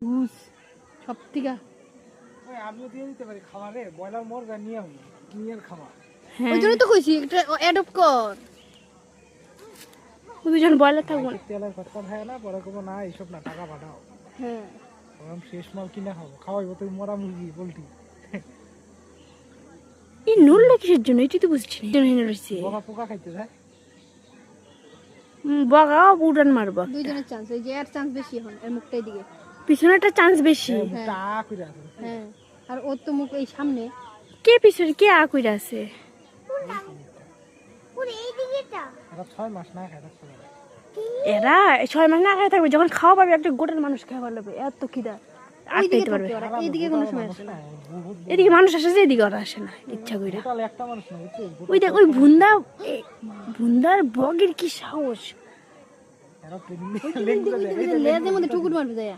বুঝ সব থেকে আমিও দিয়ে দিতে পারি খাবারে ব্রয়লার মুরগা নিয়ে নিয়ে খাওয়া। ওই জন্য তো কইছি একটা অ্যাডপ্ট কর। দুজন ব্রয়লার থাকবো না। তেলের কথা থাকে না, পরে কবো না এইসব না, টাকা পাঠাও। হ্যাঁ ওরকম শেষ মাল কিনা খাবো, খাওয়াইবো তুই মরা মুরগি পোল্ট্রি। এই নড়লো কিসের জন্য এটি তো বুঝছি না। জন্য নড়ছে পোকা পোকা খাইতে যায়। বগা উড়ান মারবা। দুইজনের চান্স, ওই যে এর চান্স বেশি এখন এর মুখটাই দিকে। পিছনেটা চান্স বেশি। মুখটা আ কইরা আছে। হ্যাঁ আর ওর তো মুখ এই সামনে। কে পিছনে কে আ কইরা আছে? এরা 6 মাস না খায় থাকতে পারে। এরা 6 মাস না খায় থাকবে, যখন খাওয়া পাবে একটা গোটার মানুষ খাওয়া পারবে, এত খিদা আটকাইতে পারবে। এইদিকে কোনো সময় আসে না। এদিকে মানুষ আসে যে এদিকে ওরা আসে না ইচ্ছা কইরা। টোটাল একটা মানুষ না, বুঝছিস? ওই দেখ ওই ভুন্দার বগের কি সাহস। এরা ট্রেনিং লেজের মধ্যে টুকুর মারবে যায়।